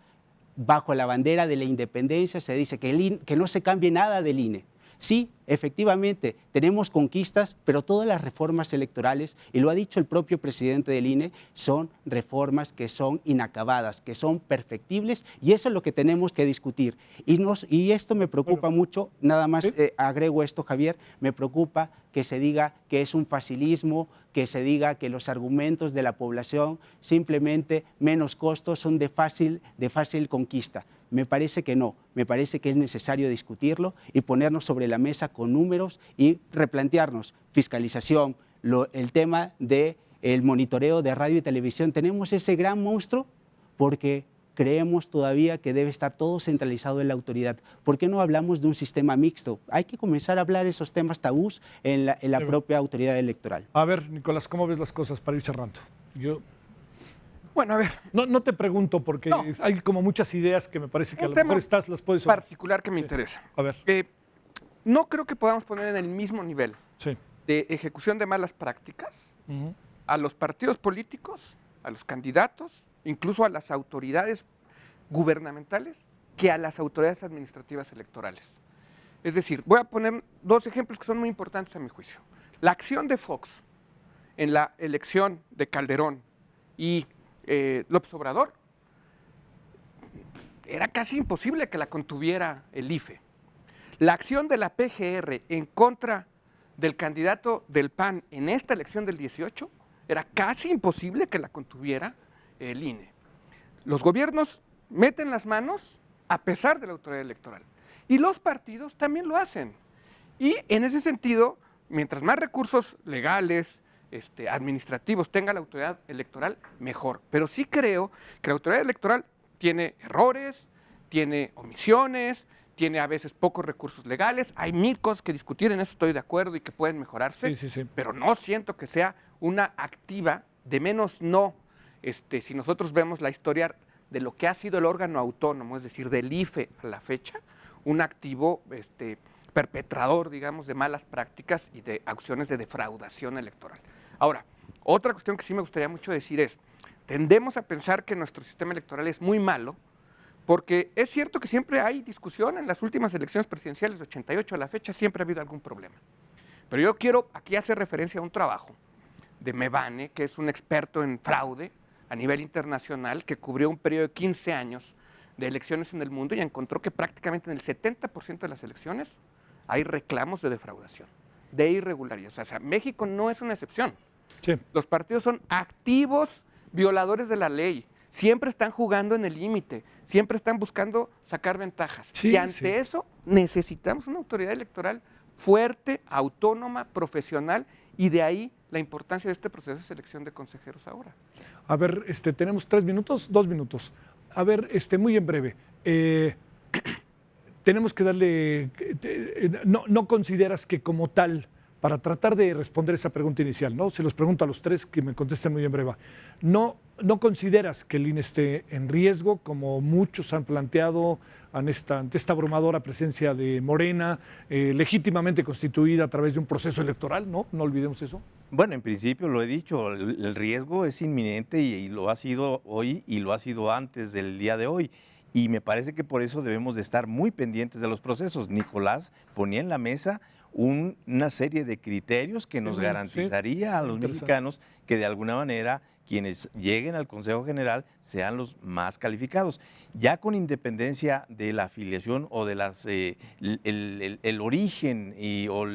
Bajo la bandera de la independencia se dice que no se cambie nada del INE. Sí, efectivamente, tenemos conquistas, pero todas las reformas electorales, y lo ha dicho el propio presidente del INE, son reformas que son inacabadas, que son perfectibles, y eso es lo que tenemos que discutir. Y esto me preocupa mucho, nada más agrego esto, Javier, me preocupa que se diga que es un facilismo, que se diga que los argumentos de la población, simplemente menos costos, son de fácil conquista. Me parece que no, me parece que es necesario discutirlo y ponernos sobre la mesa con números y replantearnos fiscalización, el tema del monitoreo de radio y televisión. Tenemos ese gran monstruo porque creemos todavía que debe estar todo centralizado en la autoridad. ¿Por qué no hablamos de un sistema mixto? Hay que comenzar a hablar esos temas tabús en la propia autoridad electoral. A ver, Nicolás, ¿cómo ves las cosas para ir cerrando? Bueno, a ver. No te pregunto porque hay como muchas ideas que me parece que a lo mejor las puedes... particular que me interesa. A ver. No creo que podamos poner en el mismo nivel de ejecución de malas prácticas a los partidos políticos, a los candidatos, incluso a las autoridades gubernamentales, que a las autoridades administrativas electorales. Es decir, voy a poner dos ejemplos que son muy importantes a mi juicio. La acción de Fox en la elección de Calderón y López Obrador, era casi imposible que la contuviera el IFE. La acción de la PGR en contra del candidato del PAN en esta elección del 18, era casi imposible que la contuviera el INE. Los gobiernos meten las manos a pesar de la autoridad electoral. Y los partidos también lo hacen. Y en ese sentido, mientras más recursos legales, administrativos tenga la autoridad electoral, mejor. Pero sí creo que la autoridad electoral tiene errores, tiene omisiones, tiene a veces pocos recursos legales, hay mil cosas que discutir, en eso estoy de acuerdo y que pueden mejorarse, pero no siento que sea una activa, de menos no, si nosotros vemos la historia de lo que ha sido el órgano autónomo, es decir, del IFE a la fecha, un activo perpetrador, digamos, de malas prácticas y de acciones de defraudación electoral. Ahora, otra cuestión que sí me gustaría mucho decir es, tendemos a pensar que nuestro sistema electoral es muy malo, porque es cierto que siempre hay discusión en las últimas elecciones presidenciales de 88 a la fecha, siempre ha habido algún problema. Pero yo quiero aquí hacer referencia a un trabajo de Mevane, que es un experto en fraude a nivel internacional, que cubrió un periodo de 15 años de elecciones en el mundo y encontró que prácticamente en el 70% de las elecciones hay reclamos de defraudación, de irregularidades. O sea, México no es una excepción. Sí. Los partidos son activos violadores de la ley, siempre están jugando en el límite, siempre están buscando sacar ventajas. Y ante eso necesitamos una autoridad electoral fuerte, autónoma, profesional, y de ahí la importancia de este proceso de selección de consejeros ahora. A ver, tenemos 3 minutos, 2 minutos. A ver, muy en breve. Tenemos que darle... ¿No consideras que como tal, para tratar de responder esa pregunta inicial, ¿no? Se los pregunto a los tres que me contesten muy en breve. ¿No consideras que el INE esté en riesgo, como muchos han planteado, ante esta abrumadora presencia de Morena, legítimamente constituida a través de un proceso electoral? ¿No? No olvidemos eso. Bueno, en principio lo he dicho, el riesgo es inminente y lo ha sido hoy y lo ha sido antes del día de hoy. Y me parece que por eso debemos de estar muy pendientes de los procesos. Nicolás ponía en la mesa una serie de criterios que nos garantizaría a los mexicanos que de alguna manera quienes lleguen al Consejo General sean los más calificados. Ya con independencia de la afiliación o de el origen o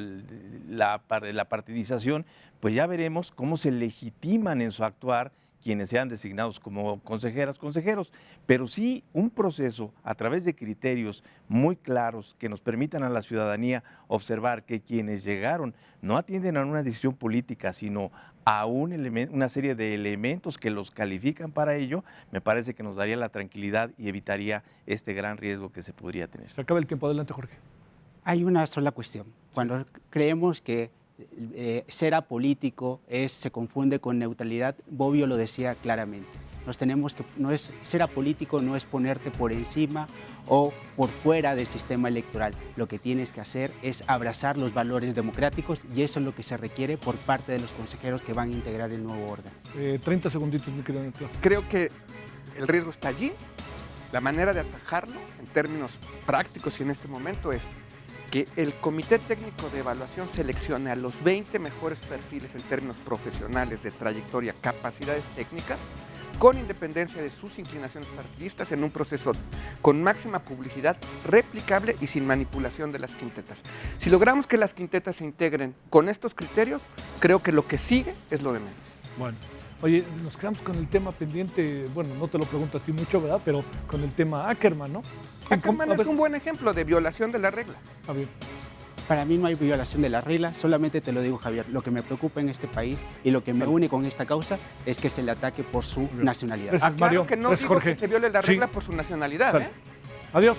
la partidización, pues ya veremos cómo se legitiman en su actuar quienes sean designados como consejeras, consejeros, pero sí un proceso a través de criterios muy claros que nos permitan a la ciudadanía observar que quienes llegaron no atienden a una decisión política, sino a una serie de elementos que los califican para ello, me parece que nos daría la tranquilidad y evitaría este gran riesgo que se podría tener. Se acaba el tiempo. Adelante, Jorge. Hay una sola cuestión. Cuando creemos que ser apolítico se confunde con neutralidad, Bobbio lo decía claramente. Ser apolítico no es ponerte por encima o por fuera del sistema electoral. Lo que tienes que hacer es abrazar los valores democráticos y eso es lo que se requiere por parte de los consejeros que van a integrar el nuevo orden. 30 segunditos, mi querido Nicolás. Creo que el riesgo está allí. La manera de atajarlo en términos prácticos y en este momento es que el Comité Técnico de Evaluación seleccione a los 20 mejores perfiles en términos profesionales, de trayectoria, capacidades técnicas, con independencia de sus inclinaciones partidistas, en un proceso con máxima publicidad, replicable y sin manipulación de las quintetas. Si logramos que las quintetas se integren con estos criterios, creo que lo que sigue es lo de menos. Bueno. Oye, nos quedamos con el tema pendiente, bueno, no te lo pregunto a ti mucho, ¿verdad? Pero con el tema Ackerman, ¿no? Ackerman es un buen ejemplo de violación de la regla. A ver. Para mí no hay violación de la regla, solamente te lo digo, Javier, lo que me preocupa en este país y lo que me une con esta causa es que se le ataque por su nacionalidad. Gracias, Mario. Claro que no Gracias, digo Jorge. que se viole la regla por su nacionalidad, Adiós.